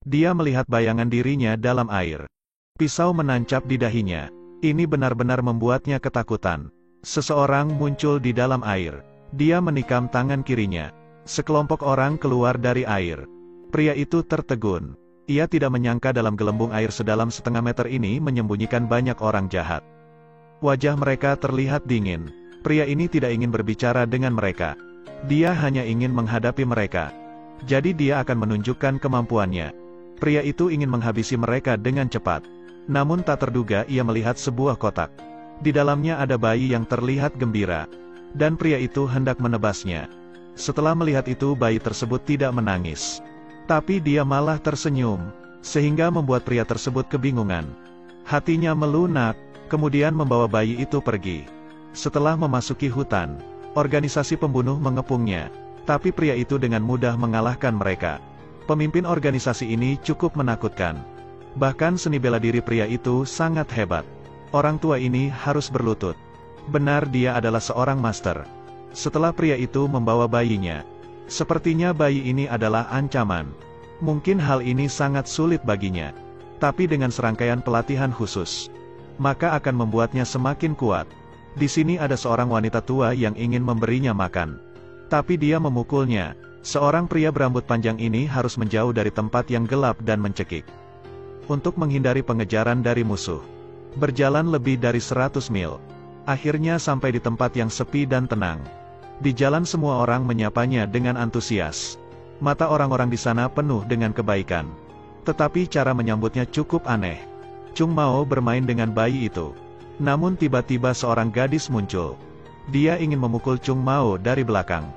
Dia melihat bayangan dirinya dalam air. Pisau menancap di dahinya. Ini benar-benar membuatnya ketakutan. Seseorang muncul di dalam air. Dia menikam tangan kirinya. Sekelompok orang keluar dari air. Pria itu tertegun. Ia tidak menyangka dalam gelembung air sedalam setengah meter ini menyembunyikan banyak orang jahat. Wajah mereka terlihat dingin. Pria ini tidak ingin berbicara dengan mereka. Dia hanya ingin menghadapi mereka. Jadi dia akan menunjukkan kemampuannya. Pria itu ingin menghabisi mereka dengan cepat. Namun tak terduga ia melihat sebuah kotak. Di dalamnya ada bayi yang terlihat gembira. Dan pria itu hendak menebasnya. Setelah melihat itu bayi tersebut tidak menangis. Tapi dia malah tersenyum. Sehingga membuat pria tersebut kebingungan. Hatinya melunak, kemudian membawa bayi itu pergi. Setelah memasuki hutan, organisasi pembunuh mengepungnya. Tapi pria itu dengan mudah mengalahkan mereka. Pemimpin organisasi ini cukup menakutkan. Bahkan seni bela diri pria itu sangat hebat. Orang tua ini harus berlutut. Benar dia adalah seorang master. Setelah pria itu membawa bayinya. Sepertinya bayi ini adalah ancaman. Mungkin hal ini sangat sulit baginya. Tapi dengan serangkaian pelatihan khusus, maka akan membuatnya semakin kuat. Di sini ada seorang wanita tua yang ingin memberinya makan. Tapi dia memukulnya. Seorang pria berambut panjang ini harus menjauh dari tempat yang gelap dan mencekik. Untuk menghindari pengejaran dari musuh. Berjalan lebih dari 100 mil. Akhirnya sampai di tempat yang sepi dan tenang. Di jalan semua orang menyapanya dengan antusias. Mata orang-orang di sana penuh dengan kebaikan. Tetapi cara menyambutnya cukup aneh. Chung Mao bermain dengan bayi itu. Namun tiba-tiba seorang gadis muncul. Dia ingin memukul Chung Mao dari belakang.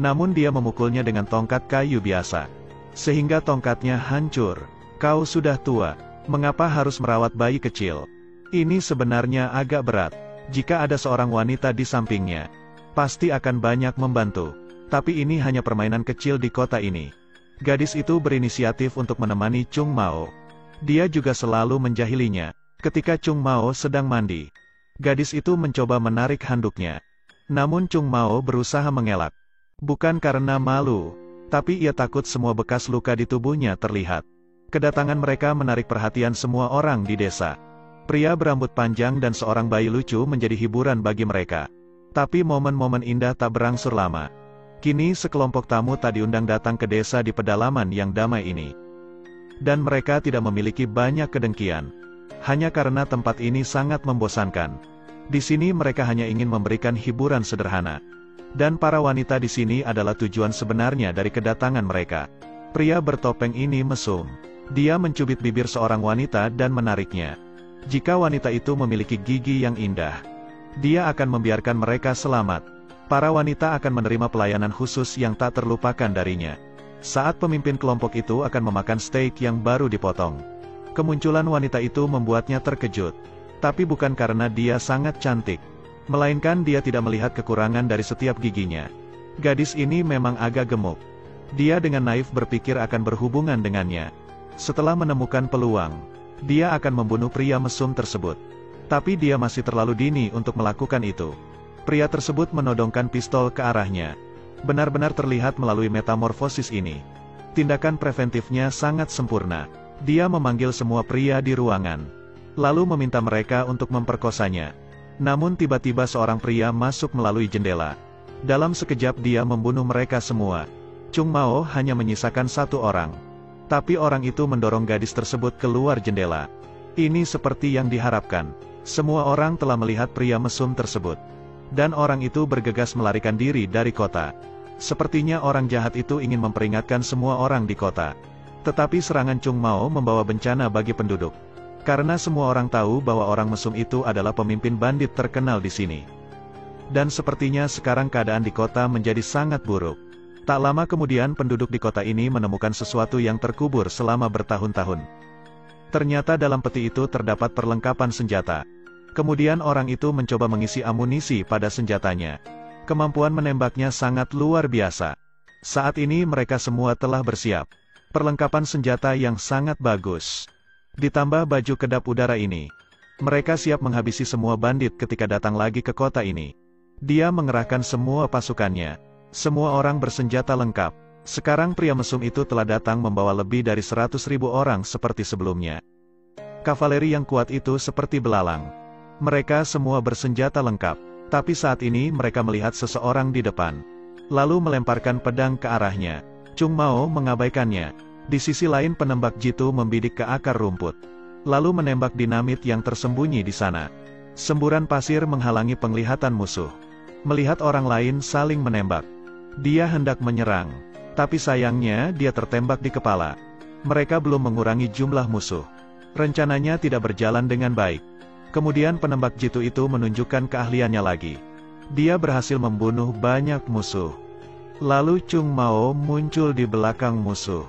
Namun dia memukulnya dengan tongkat kayu biasa. Sehingga tongkatnya hancur. Kau sudah tua, mengapa harus merawat bayi kecil? Ini sebenarnya agak berat. Jika ada seorang wanita di sampingnya, pasti akan banyak membantu. Tapi ini hanya permainan kecil di kota ini. Gadis itu berinisiatif untuk menemani Chung Mao. Dia juga selalu menjahilinya. Ketika Chung Mao sedang mandi, gadis itu mencoba menarik handuknya. Namun Chung Mao berusaha mengelak. Bukan karena malu, tapi ia takut semua bekas luka di tubuhnya terlihat. Kedatangan mereka menarik perhatian semua orang di desa. Pria berambut panjang dan seorang bayi lucu menjadi hiburan bagi mereka. Tapi momen-momen indah tak berangsur lama. Kini sekelompok tamu tak diundang datang ke desa di pedalaman yang damai ini. Dan mereka tidak memiliki banyak kedengkian. Hanya karena tempat ini sangat membosankan. Di sini mereka hanya ingin memberikan hiburan sederhana. Dan para wanita di sini adalah tujuan sebenarnya dari kedatangan mereka. Pria bertopeng ini mesum. Dia mencubit bibir seorang wanita dan menariknya. Jika wanita itu memiliki gigi yang indah, dia akan membiarkan mereka selamat. Para wanita akan menerima pelayanan khusus yang tak terlupakan darinya. Saat pemimpin kelompok itu akan memakan steak yang baru dipotong. Kemunculan wanita itu membuatnya terkejut. Tapi bukan karena dia sangat cantik. Melainkan dia tidak melihat kekurangan dari setiap giginya. Gadis ini memang agak gemuk. Dia dengan naif berpikir akan berhubungan dengannya. Setelah menemukan peluang, dia akan membunuh pria mesum tersebut. Tapi dia masih terlalu dini untuk melakukan itu. Pria tersebut menodongkan pistol ke arahnya. Benar-benar terlihat melalui metamorfosis ini. Tindakan preventifnya sangat sempurna. Dia memanggil semua pria di ruangan. Lalu meminta mereka untuk memperkosanya. Namun tiba-tiba seorang pria masuk melalui jendela. Dalam sekejap dia membunuh mereka semua. Chung Mao hanya menyisakan satu orang. Tapi orang itu mendorong gadis tersebut keluar jendela. Ini seperti yang diharapkan. Semua orang telah melihat pria mesum tersebut. Dan orang itu bergegas melarikan diri dari kota. Sepertinya orang jahat itu ingin memperingatkan semua orang di kota. Tetapi serangan Chung Mao membawa bencana bagi penduduk. Karena semua orang tahu bahwa orang mesum itu adalah pemimpin bandit terkenal di sini. Dan sepertinya sekarang keadaan di kota menjadi sangat buruk. Tak lama kemudian penduduk di kota ini menemukan sesuatu yang terkubur selama bertahun-tahun. Ternyata dalam peti itu terdapat perlengkapan senjata. Kemudian orang itu mencoba mengisi amunisi pada senjatanya. Kemampuan menembaknya sangat luar biasa. Saat ini mereka semua telah bersiap. Perlengkapan senjata yang sangat bagus. Ditambah baju kedap udara ini. Mereka siap menghabisi semua bandit ketika datang lagi ke kota ini. Dia mengerahkan semua pasukannya. Semua orang bersenjata lengkap. Sekarang pria mesum itu telah datang membawa lebih dari 100.000 orang seperti sebelumnya. Kavaleri yang kuat itu seperti belalang. Mereka semua bersenjata lengkap, tapi saat ini mereka melihat seseorang di depan, lalu melemparkan pedang ke arahnya. Chung Mao mengabaikannya. Di sisi lain penembak jitu membidik ke akar rumput, lalu menembak dinamit yang tersembunyi di sana. Semburan pasir menghalangi penglihatan musuh. Melihat orang lain saling menembak, dia hendak menyerang, tapi sayangnya dia tertembak di kepala. Mereka belum mengurangi jumlah musuh. Rencananya tidak berjalan dengan baik. Kemudian penembak jitu itu menunjukkan keahliannya lagi. Dia berhasil membunuh banyak musuh. Lalu Chung Mao muncul di belakang musuh.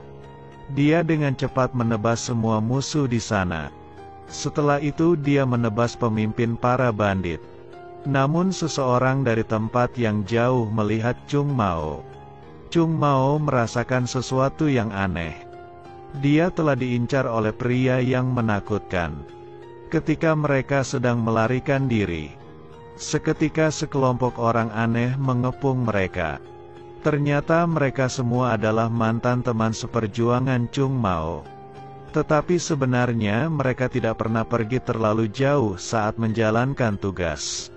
Dia dengan cepat menebas semua musuh di sana. Setelah itu dia menebas pemimpin para bandit. Namun seseorang dari tempat yang jauh melihat Chung Mao. Chung Mao merasakan sesuatu yang aneh. Dia telah diincar oleh pria yang menakutkan. Ketika mereka sedang melarikan diri, seketika sekelompok orang aneh mengepung mereka. Ternyata mereka semua adalah mantan teman seperjuangan Chung Mao. Tetapi sebenarnya mereka tidak pernah pergi terlalu jauh saat menjalankan tugas.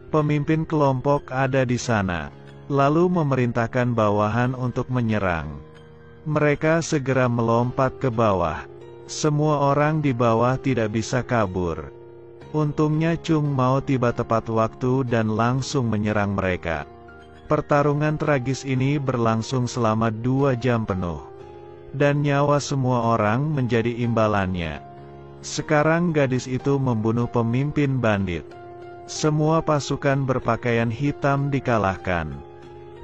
Pemimpin kelompok ada di sana, lalu memerintahkan bawahan untuk menyerang. Mereka segera melompat ke bawah. Semua orang di bawah tidak bisa kabur. Untungnya Chung Mao tiba tepat waktu dan langsung menyerang mereka. Pertarungan tragis ini berlangsung selama 2 jam penuh. Dan nyawa semua orang menjadi imbalannya. Sekarang gadis itu membunuh pemimpin bandit. Semua pasukan berpakaian hitam dikalahkan.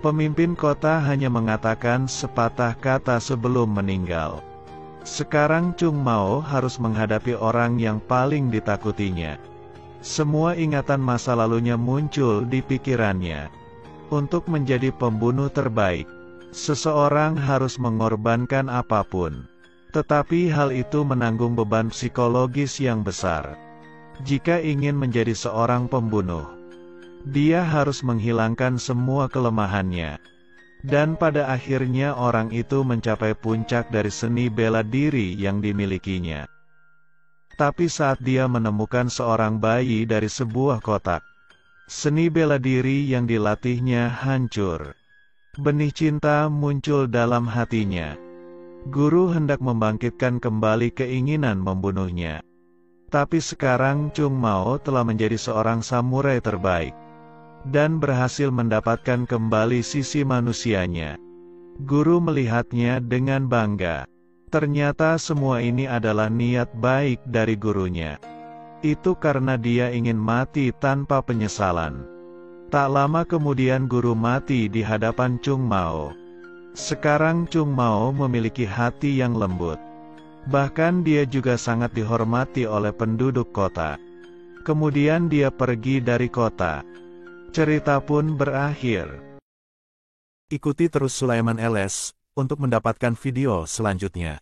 Pemimpin kota hanya mengatakan sepatah kata sebelum meninggal. Sekarang Chung Mao harus menghadapi orang yang paling ditakutinya. Semua ingatan masa lalunya muncul di pikirannya. Untuk menjadi pembunuh terbaik, seseorang harus mengorbankan apapun. Tetapi hal itu menanggung beban psikologis yang besar. Jika ingin menjadi seorang pembunuh, dia harus menghilangkan semua kelemahannya. Dan pada akhirnya orang itu mencapai puncak dari seni bela diri yang dimilikinya. Tapi saat dia menemukan seorang bayi dari sebuah kotak, seni bela diri yang dilatihnya hancur. Benih cinta muncul dalam hatinya. Guru hendak membangkitkan kembali keinginan membunuhnya. Tapi sekarang Chung Mao telah menjadi seorang samurai terbaik dan berhasil mendapatkan kembali sisi manusianya. Guru melihatnya dengan bangga. Ternyata semua ini adalah niat baik dari gurunya. Itu karena dia ingin mati tanpa penyesalan. Tak lama kemudian guru mati di hadapan Chung Mao. Sekarang Chung Mao memiliki hati yang lembut. Bahkan dia juga sangat dihormati oleh penduduk kota. Kemudian dia pergi dari kota. Cerita pun berakhir. Ikuti terus Sulaiman LS untuk mendapatkan video selanjutnya.